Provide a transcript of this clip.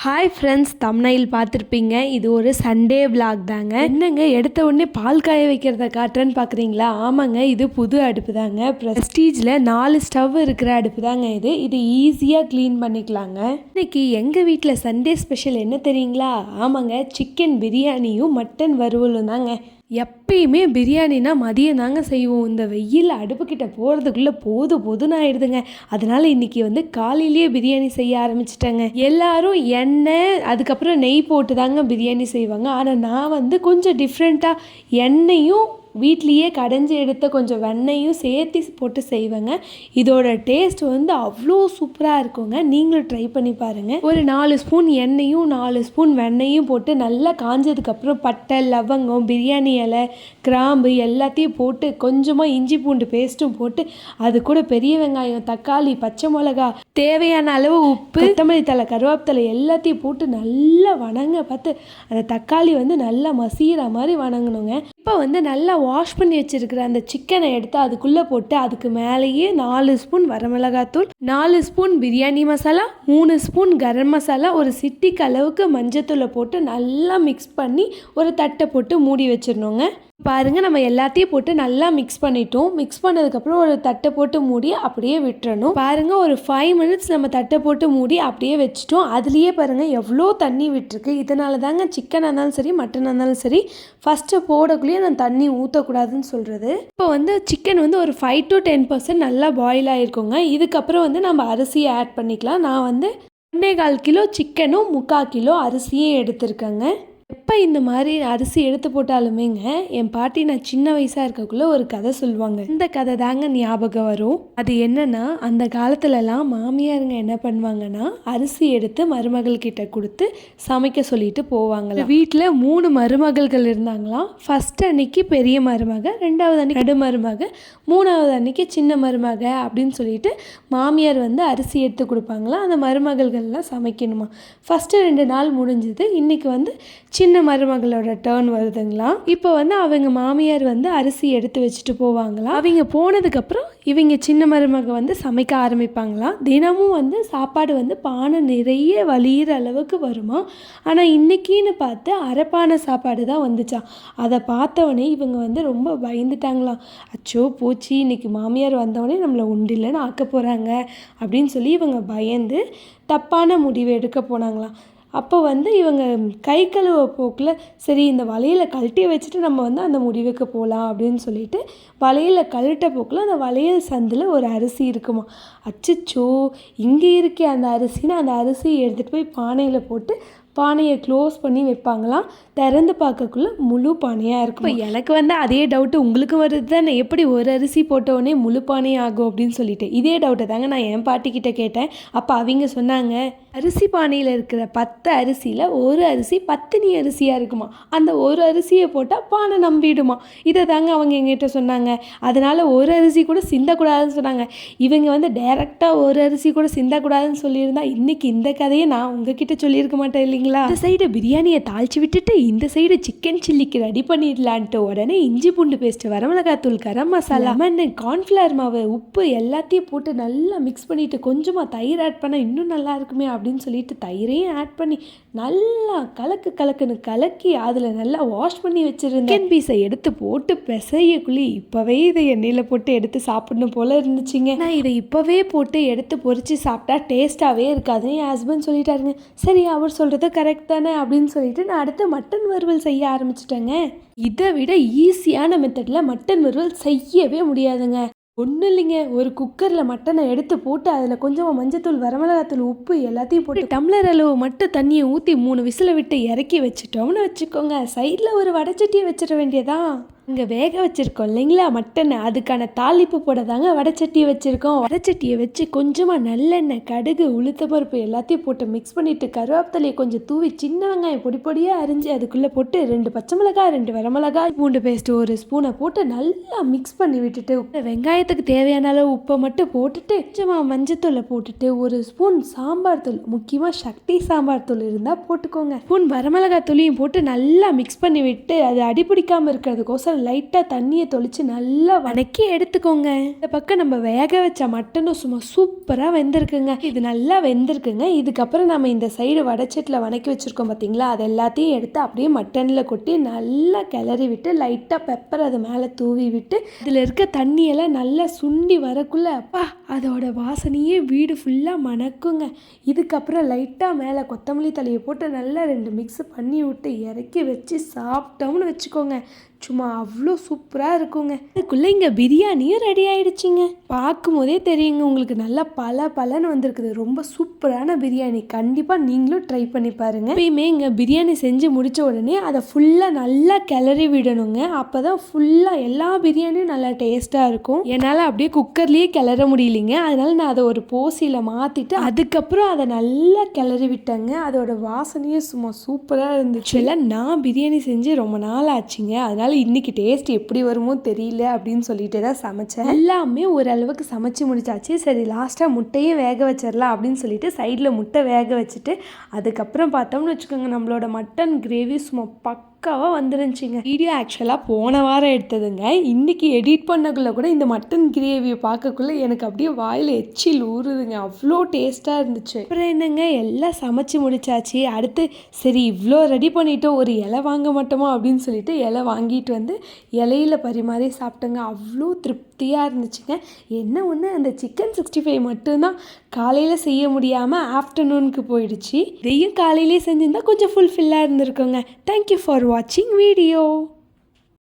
Hi friends, thumbnail பார்த்துருப்பீங்க. இது ஒரு சண்டே vlog தாங்க. என்னங்க எடுத்த உடனே பால் காய வைக்கிறத காட்டுறேன்னு பார்க்குறீங்களா? ஆமாங்க, இது புது அடுப்பு தாங்க. ப்ரெஸ்டீஜில் 4 ஸ்டவ் இருக்கிற அடுப்பு தாங்க இது ஈஸியாக க்ளீன் பண்ணிக்கலாங்க. இன்னைக்கு எங்கள் வீட்டில் சண்டே ஸ்பெஷல் என்ன தெரியுங்களா? ஆமாங்க, சிக்கன் பிரியாணியும் மட்டன் வறுவலும் தாங்க. எப்பயுமே பிரியாணினா மதியம் தாங்க செய்வோம். இந்த வெயில் அடுப்புக்கிட்ட போகிறதுக்குள்ளே போதும்னு ஆயிடுதுங்க. அதனால் இன்றைக்கி காலையிலேயே பிரியாணி செய்ய ஆரம்பிச்சிட்டேங்க. எல்லாரும் எண்ணெய் அதுக்கப்புறம் நெய் போட்டு தாங்க பிரியாணி செய்வாங்க. ஆனால் நான் கொஞ்சம் டிஃப்ரெண்ட்டாக எண்ணெயும் வீட்லேயே கடைஞ்சி எடுத்த கொஞ்சம் வெண்ணெயும் சேர்த்து போட்டு செய்வேங்க. இதோட டேஸ்ட் அவ்வளோ சூப்பராக இருக்குங்க. நீங்களும் ட்ரை பண்ணி பாருங்கள். ஒரு 4 ஸ்பூன் எண்ணெயும் 4 ஸ்பூன் வெண்ணெயும் போட்டு நல்லா காஞ்சதுக்கப்புறம் பட்டை, லவங்கம், பிரியாணி இலை, கிராம்பு எல்லாத்தையும் போட்டு கொஞ்சமாக இஞ்சி பூண்டு பேஸ்ட்டும் போட்டு அது கூட பெரிய வெங்காயம், தக்காளி, பச்சை மிளகா, தேவையான அளவு உப்பு, கொத்தமல்லி தழை, கருவேப்பிலை எல்லாத்தையும் போட்டு நல்லா பார்த்து அந்த தக்காளி நல்லா மசிகிற மாதிரி வணங்கணுங்க. இப்போ நல்லா வாஷ் பண்ணி வச்சுருக்கிற அந்த சிக்கனை எடுத்து அதுக்குள்ளே போட்டு அதுக்கு மேலேயே 4 ஸ்பூன் வரமிளகாத்தூள், 4 ஸ்பூன் பிரியாணி மசாலா, 3 ஸ்பூன் கரம் மசாலா, ஒரு சிட்டிக்கு அளவுக்கு மஞ்சத்தூளை போட்டு நல்லா மிக்ஸ் பண்ணி ஒரு தட்டை போட்டு மூடி வச்சிடணுங்க. பாருங்கள், நம்ம எல்லாத்தையும் போட்டு நல்லா மிக்ஸ் பண்ணிட்டோம். மிக்ஸ் பண்ணதுக்கப்புறம் ஒரு தட்டை போட்டு மூடி அப்படியே விட்டுறணும். பாருங்கள், ஒரு 5 மினிட்ஸ் நம்ம தட்டை போட்டு மூடி அப்படியே வச்சுட்டோம். அதுலேயே பாருங்கள் எவ்வளோ தண்ணி விட்டுருக்கு. இதனால தாங்க சிக்கனாக இருந்தாலும் சரி மட்டனாக இருந்தாலும் சரி ஃபஸ்ட்டு போடக்குள்ளேயே நான் தண்ணி ஊற்றக்கூடாதுன்னு சொல்கிறது. இப்போ சிக்கன் ஒரு 5 to 10% நல்லா பாயில் ஆகிருக்குங்க. இதுக்கப்புறம் நம்ம அரிசியை ஆட் பண்ணிக்கலாம். நான் 1.25 கிலோ சிக்கனும் 3/4 கிலோ அரிசியும் எடுத்திருக்கேங்க. எப்போ இந்த மாதிரி அரிசி எடுத்து போட்டாலுமேங்க என் பாட்டி நான் சின்ன வயசாக இருக்கக்குள்ளே ஒரு கதை சொல்லுவாங்க. இந்த கதை தாங்க ஞாபகம் வரும். அது என்னன்னா, அந்த காலத்துலலாம் மாமியாருங்க என்ன பண்ணுவாங்கன்னா அரிசி எடுத்து மருமகள் கிட்ட கொடுத்து சமைக்க சொல்லிட்டு போவாங்க. வீட்டில் 3 மருமகள்கள் இருந்தாங்களாம். ஃபர்ஸ்ட் அன்னைக்கு பெரிய மருமக, 2வது அன்னைக்கு நடு மருமக, 3வது அன்னைக்கு சின்ன மருமக அப்படின்னு சொல்லிட்டு மாமியார் அரிசி எடுத்து கொடுப்பாங்களாம். அந்த மருமகள்கள்லாம் சமைக்கணுமா. ஃபஸ்ட்டு 2 நாள் முடிஞ்சது. இன்னைக்கு சின்ன மருமகளோட டேர்ன் வருதுங்களாம். இப்போ அவங்க மாமியார் அரிசி எடுத்து வச்சுட்டு போவாங்களாம். அவங்க போனதுக்கப்புறம் இவங்க சின்ன மருமக சமைக்க ஆரம்பிப்பாங்களாம். தினமும் சாப்பாடு பானை நிறைய வலியிற அளவுக்கு வருமா. ஆனால் இன்னைக்கின்னு பார்த்து அரைப்பானை சாப்பாடு தான் வந்துச்சான். அதை பார்த்தவொடனே இவங்க ரொம்ப பயந்துட்டாங்களாம். அச்சோ போச்சு, இன்னைக்கு மாமியார் வந்தவொடனே நம்மளை உண்டில்லைன்னு ஆக்க போகிறாங்க அப்படின்னு சொல்லி இவங்க பயந்து தப்பான முடிவு எடுக்க போனாங்களாம். அப்போ இவங்க கை கழுவ போக்கில் சரி இந்த வளையலை கழட்டி வச்சுட்டு நம்ம அந்த முடிவுக்கு போகலாம் அப்படின்னு சொல்லிட்டு வளையலை கழட்ட போக்கில் அந்த வளையல் சந்தில் ஒரு அரிசி இருக்குமா. அச்சச்சோ, இங்கே இருக்கே அந்த அரிசின்னு அந்த அரிசியை எடுத்துகிட்டு போய் பானையில் போட்டு பானையை க்ளோஸ் பண்ணி வைப்பாங்களாம். திறந்து பார்க்கக்குள்ளே முழு பானையாக இருக்கும். இப்போ எனக்கு அதே டவுட்டு உங்களுக்கு வருது தானே, எப்படி ஒரு அரிசி போட்டவுடனே முழு பானையாக ஆகும் அப்படின்னு சொல்லிட்டு. இதே டவுட்டை தாங்க நான் என் பாட்டிக்கிட்ட கேட்டேன். அப்போ அவங்க சொன்னாங்க, அரிசி பானையில் இருக்கிற 10 அரிசியில் ஒரு அரிசி பத்தினி அரிசியாக இருக்குமா. அந்த ஒரு அரிசியை போட்டால் பானை நம்பிடுமா. இதை தாங்க அவங்க எங்கிட்ட சொன்னாங்க. அதனால் ஒரு அரிசி கூட சிந்தக்கூடாதுன்னு சொன்னாங்க. இவங்க டைரெக்டாக ஒரு அரிசி கூட சிந்தக்கூடாதுன்னு சொல்லியிருந்தா இன்றைக்கி இந்த கதையை நான் உங்ககிட்ட சொல்லியிருக்க மாட்டேன் இல்லைங்களா. இந்த சைடு பிரியாணியை தாளித்து விட்டுட்டு இந்த சைடு சிக்கன் சில்லிக்கு ரெடி பண்ணிடலான்ட்டு உடனே இஞ்சி பூண்டு paste, வரமிளகாத்தூள், garam masala, lemon, cornflour மாவு, உப்பு எல்லாத்தையும் போட்டு நல்லா மிக்ஸ் பண்ணிவிட்டு கொஞ்சமாக தயிர் ஆட் பண்ணால் இன்னும் நல்லா இருக்குமே அப்படின்னு சொல்லிட்டு தயிரையும் ஆட் பண்ணி நல்லா கலக்குன்னு கலக்கி அதில் நல்லா வாஷ் பண்ணி வச்சுருந்தேன் சிக்கன் பீஸை எடுத்து போட்டு பிசையக்குள்ளே இப்போவே இதை எண்ணெயில் போட்டு எடுத்து சாப்பிடணும் போல் இருந்துச்சுங்க. நான் இதை இப்போவே போட்டு எடுத்து பொரித்து சாப்பிட்டா டேஸ்ட்டாகவே இருக்காது என் ஹஸ்பண்ட் சொல்லிட்டாருங்க. சரி, அவர் சொல்கிறது கரெக்ட் தானே அப்படின்னு சொல்லிட்டு நான் அடுத்து மட்டன் வறுவல் செய்ய ஆரம்பிச்சிட்டேங்க. இதை விட ஈஸியான மெத்தடில் மட்டன் வறுவல் செய்யவே முடியாதுங்க. ஒன்றும் இல்லைங்க, ஒரு குக்கரில் மட்டனை எடுத்து போட்டு அதில் கொஞ்சமாக மஞ்சத்தூள், வரமிளகாத்தூள், உப்பு எல்லாத்தையும் போட்டு டம்ளர் அளவு மட்டும் தண்ணியை ஊற்றி 3 விசிலை விட்டு இறக்கி வச்சுட்டோம்னு வச்சுக்கோங்க. சைடில் ஒரு வடைச்சட்டியை வச்சிட வேண்டியதான். இங்கே வேக வச்சுருக்கோம் இல்லைங்களா மட்டனை, அதுக்கான தாளிப்பு போட தாங்க வடைச்சட்டியை வச்சுருக்கோம். வடைச்சட்டியை வச்சு கொஞ்சமாக நல்லெண்ணெய், கடுகு, உளுத்தம்பருப்பு எல்லாத்தையும் போட்டு மிக்ஸ் பண்ணிவிட்டு கருவேப்பிலையை கொஞ்சம் தூவி சின்ன வெங்காயம் பொடியாக அரிஞ்சு அதுக்குள்ளே போட்டு 2 பச்சை மிளகாய், 2 வரமிளகாய், பூண்டு பேஸ்ட்டு 1 ஸ்பூனை போட்டு நல்லா மிக்ஸ் பண்ணி விட்டுட்டு வெங்காயத்துக்கு தேவையான அளவு உப்பை மட்டும் போட்டுட்டு கொஞ்சமாக மஞ்சத்தூளை போட்டுட்டு 1 ஸ்பூன் சாம்பார் தூள், முக்கியமாக சக்தி சாம்பார் தூள் இருந்தால் போட்டுக்கோங்க. ஸ்பூன் வரமிளகாய் தூளையும் போட்டு நல்லா மிக்ஸ் பண்ணி விட்டு அது அடிப்பிடிக்காமல் இருக்கிறதுக்கோசரம் அதுக்கப்புறம் லைட்டாக தண்ணியை தொளிச்சு நல்லா வதக்கி எடுத்துக்கோங்க. இந்த பக்கம் நம்ம வேக வச்ச மட்டனும் சும்மா சூப்பராக வெந்திருக்குங்க. இது நல்லா வெந்திருக்குங்க. இதுக்கப்புறம் நம்ம இந்த சைடு வடச்சட்டில் வதக்கி வச்சுருக்கோம் பார்த்தீங்களா, அது எல்லாத்தையும் எடுத்து அப்படியே மட்டனில் கொட்டி நல்லா கிளறி விட்டு லைட்டாக பெப்பர் அது மேலே தூவி விட்டு இதில் இருக்க தண்ணியெல்லாம் நல்லா சுண்டி வரக்குள்ள அப்பா அதோட வாசனையே வீடு ஃபுல்லாக மணக்குங்க. இதுக்கப்புறம் லைட்டாக மேலே கொத்தமல்லி தழையை போட்டு நல்லா 2 மிக்ஸ் பண்ணி விட்டு இறக்கி வச்சு சாப்பிட்டோம்னு வச்சுக்கோங்க, சும்மா அவ்வளோ சூப்பராக இருக்குங்க. அதுக்குள்ளே இங்கே பிரியாணியும் ரெடி ஆகிடுச்சிங்க. பார்க்கும் போதே தெரியுங்க உங்களுக்கு நல்லா பலன்னு வந்திருக்குது. ரொம்ப சூப்பரான பிரியாணி. கண்டிப்பாக நீங்களும் ட்ரை பண்ணி பாருங்கள். எப்பயுமே இங்கே பிரியாணி செஞ்சு முடித்த உடனே அதை ஃபுல்லாக நல்லா கிளறி விடணுங்க. அப்போ தான் ஃபுல்லாக எல்லா பிரியாணியும் நல்லா டேஸ்ட்டாக இருக்கும். என்னால் அப்படியே குக்கர்லேயே கிளற முடியலைங்க. அதனால் நான் அதை ஒரு போசியில் மாற்றிட்டு அதுக்கப்புறம் அதை நல்லா கிளறி விட்டேங்க. அதோட வாசனையே சும்மா சூப்பராக இருந்துச்சு. இல்லை நான் பிரியாணி செஞ்சு ரொம்ப நாள் ஆச்சுங்க. அதனால் இன்னைக்கு டேஸ்ட் எப்படி வருமோ தெரியல அப்படின்னு சொல்லிட்டு தான் சமைச்சேன். எல்லாமே ஓரளவுக்கு சமைச்சு முடிச்சாச்சு. சரி லாஸ்ட்டாக முட்டையும் வேக வச்சிடலாம் அப்படின்னு சொல்லிட்டு சைடில் முட்டை வேக வச்சுட்டு அதுக்கப்புறம் பார்த்தோம்னு வச்சுக்கோங்க, நம்மளோட மட்டன் கிரேவி சும்மா பக்காவாக வந்துருந்துச்சிங்க. வீடியோ ஆக்சுவலாக போன வாரம் எடுத்ததுங்க. இன்றைக்கி எடிட் பண்ணக்குள்ளே கூட இந்த மட்டன் கிரேவியை பார்க்கக்குள்ளே எனக்கு அப்படியே வாயில் எச்சில் ஊறுதுங்க. அவ்வளோ டேஸ்ட்டாக இருந்துச்சு. அப்புறம் என்னங்க எல்லாம் சமைச்சு முடிச்சாச்சு. அடுத்து சரி இவ்வளோ ரெடி பண்ணிட்டோம், ஒரு இலை வாங்க மாட்டோமா அப்படின்னு சொல்லிட்டு இலை வாங்கிட்டு வந்து இலையில் பரிமாறி சாப்பிட்டோங்க. அவ்வளோ திருப்தியாக இருந்துச்சுங்க. என்ன ஒன்று, அந்த சிக்கன் 65 மட்டும்தான் காலையில் செய்ய முடியாமல் ஆஃப்டர்நூனுக்கு போயிடுச்சு. இதையும் காலையிலே செஞ்சுருந்தா கொஞ்சம் ஃபுல்ஃபில்லாக இருந்திருக்குங்க. Thank you for watching video.